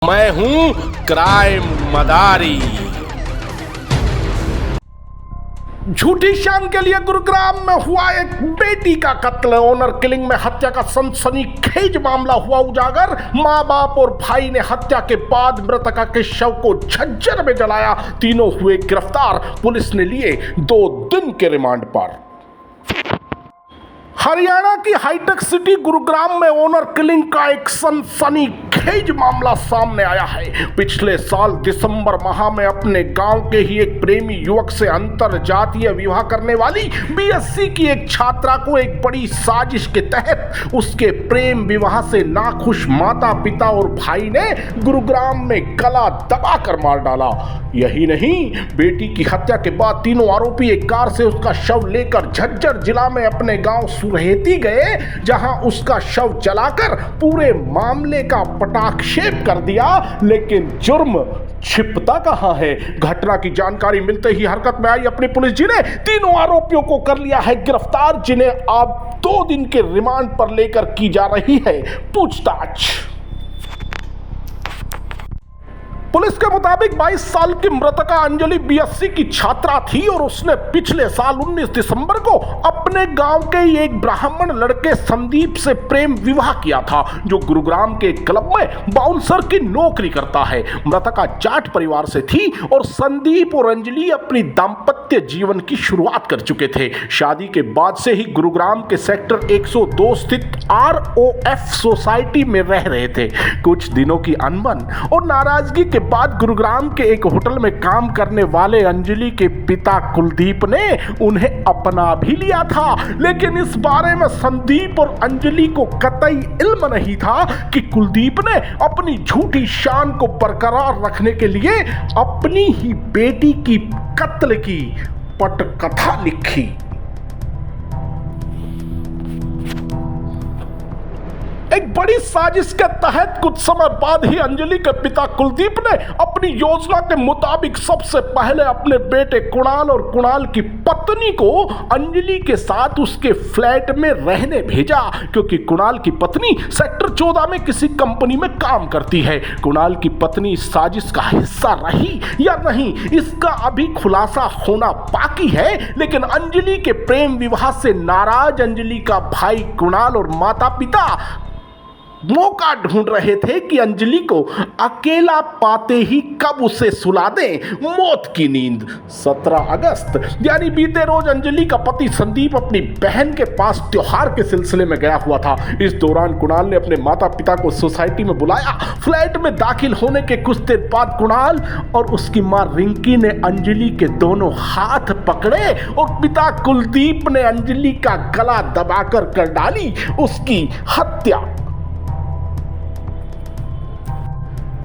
मैं हूं क्राइम मदारी। झूठी शान के लिए गुरुग्राम में हुआ एक बेटी का कत्ल, ऑनर किलिंग में हत्या का सनसनीखेज मामला हुआ उजागर। मां बाप और भाई ने हत्या के बाद मृतका के शव को झज्जर में जलाया। तीनों हुए गिरफ्तार, पुलिस ने लिए 2 दिन के रिमांड पर। हरियाणा की हाईटेक सिटी गुरुग्राम में ऑनर किलिंग का एक सनसनीखेज मामला सामने आया है। पिछले साल दिसंबर माह में अपने गांव के ही एक प्रेमी युवक से अंतर जातीय विवाह करने वाली बीएससी की एक छात्रा को एक बड़ी साजिश के तहत उसके प्रेम विवाह से नाखुश माता पिता और भाई ने गुरुग्राम में गला दबाकर मार डाला। यही नहीं, बेटी की हत्या के बाद तीनों आरोपी एक कार से उसका शव लेकर झज्जर जिला में अपने गांव सुरहेती गए, जहां उसका शव जलाकर पूरे मामले का पटाक्षेप कर दिया। लेकिन जुर्म छिपता कहां है? घटना की जानकारी मिलते ही हरकत में आई अपनी पुलिस, जिन्हें तीनों आरोपियों को कर लिया है गिरफ्तार, जिन्हें अब 2 दिन के रिमांड पर लेकर की जा रही है पूछताछ। पुलिस के मुताबिक 22 साल की मृतका अंजलि बीएससी की छात्रा थी और उसने पिछले साल 19 दिसंबर को अपने गांव के एक ब्राह्मण लड़के संदीप से प्रेम विवाह किया था, जो गुरुग्राम के क्लब में बाउंसर की नौकरी करता है। मृतका जाट परिवार से थी और संदीप और अंजलि अपनी दाम्पत्य जीवन की शुरुआत कर चुके थे। शादी के बाद से ही गुरुग्राम के सेक्टर 102 स्थित ROF सोसाइटी में रह रहे थे। कुछ दिनों की अनबन और नाराजगी के बाद गुरुग्राम के एक होटल में काम करने वाले अंजलि के पिता कुलदीप ने उन्हें अपना भी लिया था। लेकिन इस बारे में संदीप और अंजलि को कतई इल्म नहीं था कि कुलदीप ने अपनी झूठी शान को बरकरार रखने के लिए अपनी ही बेटी की कत्ल की पटकथा लिखी। एक बड़ी साजिश के तहत कुछ समय बाद ही अंजलि के पिता कुलदीप ने अपनी योजना के मुताबिक सबसे पहले अपने बेटे कुणाल और कुणाल की पत्नी को अंजलि के साथ उसके फ्लैट में रहने भेजा, क्योंकि कुणाल की पत्नी सेक्टर 14 में किसी कंपनी में काम करती है। कुणाल की पत्नी इस साजिश का हिस्सा रही या नहीं, इसका अभी खुलासा होना बाकी है। लेकिन अंजलि के प्रेम विवाह से नाराज अंजलि का भाई कुणाल और माता पिता मौका ढूंढ रहे थे कि अंजलि को अकेला पाते ही कब उसे सुला दें मौत की नींद। 17 अगस्त यानी बीते रोज अंजलि का पति संदीप अपनी बहन के पास त्योहार के सिलसिले में गया हुआ था। इस दौरान कुणाल ने अपने माता पिता को सोसाइटी में बुलाया। फ्लैट में दाखिल होने के कुछ देर बाद कुणाल और उसकी मां रिंकी ने अंजलि के दोनों हाथ पकड़े और पिता कुलदीप ने अंजलि का गला दबाकर कर डाली उसकी हत्या।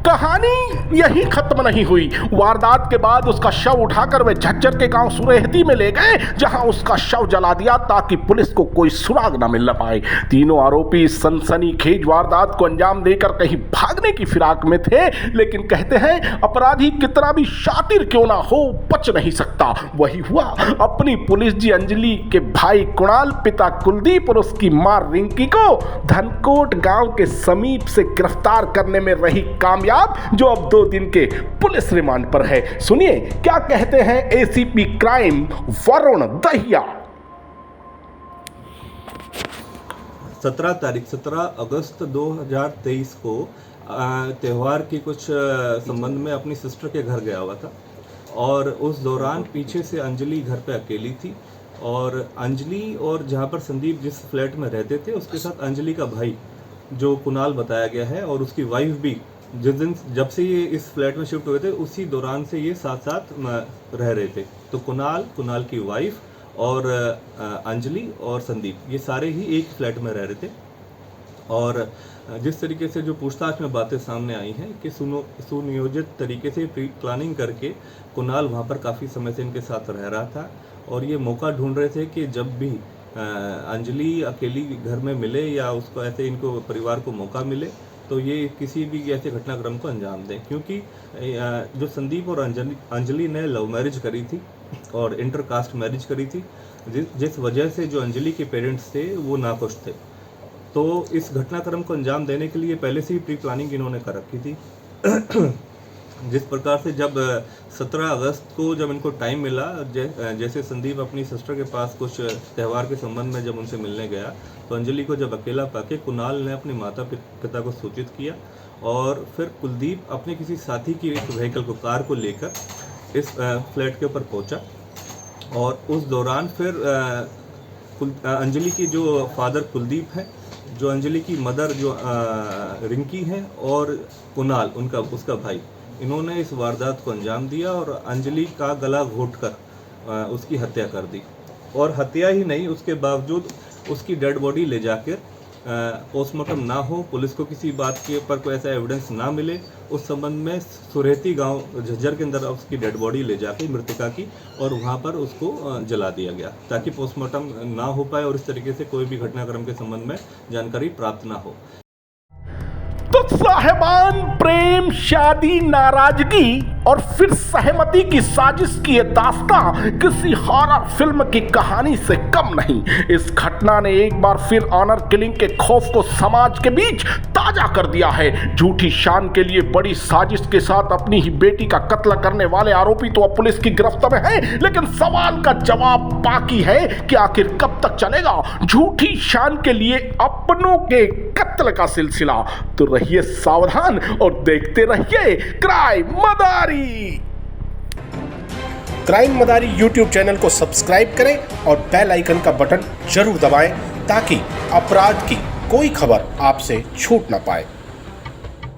कहानी यही खत्म नहीं हुई। वारदात के बाद उसका शव उठाकर वे झज्जर के गांव सुरहेती में ले गए, जहां उसका शव जला दिया ताकि पुलिस को कोई सुराग न मिल पाए। तीनों आरोपी इस सनसनीखेज वारदात को अंजाम देकर कहीं भागने की फिराक में थे, लेकिन कहते हैं अपराधी कितना भी शातिर क्यों ना हो, बच नहीं सकता। वही हुआ। अपनी पुलिस जी अंजलि के भाई कुणाल, पिता कुलदीप और उसकी मां रिंकी को धनकोट गांव के समीप से गिरफ्तार करने में रही कामयाब, जो अब 2 दिन के पुलिस रिमांड पर है। सुनिए क्या कहते हैं एसीपी क्राइम वरुण दहिया। 17 अगस्त 2023 को त्यौहार की कुछ संबंध में अपनी सिस्टर के घर गया हुआ था और उस दौरान पीछे से अंजलि घर पे अकेली थी और अंजलि और जहाँ पर संदीप जिस फ्लैट में रहते थे उसके साथ अंजलि का भाई जो कुणाल बताया गया है और उसकी वाइफ भी जिस दिन जब से ये इस फ्लैट में शिफ्ट हुए थे उसी दौरान से ये साथ साथ रह रहे थे। तो कुणाल की वाइफ और अंजलि और संदीप ये सारे ही एक फ्लैट में रह रहे थे। और जिस तरीके से जो पूछताछ में बातें सामने आई हैं कि सुनियोजित तरीके से प्री प्लानिंग करके कुणाल वहाँ पर काफ़ी समय से इनके साथ रह रहा था और ये मौका ढूंढ रहे थे कि जब भी अंजलि अकेली घर में मिले या उसको ऐसे इनको परिवार को मौका मिले तो ये किसी भी ऐसे घटनाक्रम को अंजाम दें, क्योंकि जो संदीप और अंजलि ने लव मैरिज करी थी और इंटरकास्ट मैरिज करी थी, जिस वजह से जो अंजलि के पेरेंट्स थे वो नाखुश थे। तो इस घटनाक्रम को अंजाम देने के लिए पहले से ही प्री प्लानिंग इन्होंने कर रखी थी। जिस प्रकार से जब 17 अगस्त को जब इनको टाइम मिला, जैसे संदीप अपनी सिस्टर के पास कुछ त्यौहार के संबंध में जब उनसे मिलने गया, तो अंजलि को जब अकेला पाके कुणाल ने अपने माता पिता को सूचित किया और फिर कुलदीप अपने किसी साथी की एक व्हीकल को, कार को लेकर इस फ्लैट के ऊपर पहुंचा। और उस दौरान फिर अंजलि की जो फादर कुलदीप हैं, जो अंजलि की मदर जो रिंकी हैं, और कुणाल उसका भाई, इन्होंने इस वारदात को अंजाम दिया और अंजलि का गला घोंटकर उसकी हत्या कर दी। और हत्या ही नहीं, उसके बावजूद उसकी डेड बॉडी ले जाकर पोस्टमार्टम ना हो, पुलिस को किसी बात के ऊपर कोई ऐसा एविडेंस ना मिले, उस संबंध में सुरेती गांव झज्जर के अंदर उसकी डेड बॉडी ले जाके मृतका की और वहां पर उसको जला दिया गया, ताकि पोस्टमार्टम ना हो पाए और इस तरीके से कोई भी घटनाक्रम के संबंध में जानकारी प्राप्त ना हो। तो साहिबान, प्रेम, शादी, नाराजगी और फिर सहमति की साजिश की ये दास्तां किसी हॉरर फिल्म की कहानी से कम नहीं। इस घटना ने एक बार फिर ऑनर किलिंग के खौफ को समाज के बीच ताजा कर दिया है। झूठी शान के लिए बड़ी साजिश के साथ अपनी ही बेटी का कत्ल करने वाले आरोपी तो अब पुलिस की गिरफ्त में है, लेकिन सवाल का जवाब बाकी है कि आखिर कब तक चलेगा झूठी शान के लिए अपनों के कत्ल का सिलसिला। तो रहिए सावधान और देखते रहिए क्राइम मदारी। क्राइम मदारी YouTube चैनल को सब्सक्राइब करें और बेल आइकन का बटन जरूर दबाएं ताकि अपराध की कोई खबर आपसे छूट ना पाए।